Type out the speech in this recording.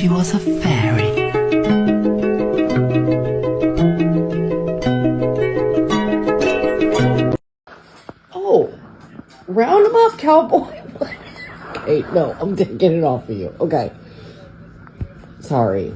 she was a fairy. Oh, round 'em up, cowboy. Okay, no, I'm taking it off of you. Okay. Sorry.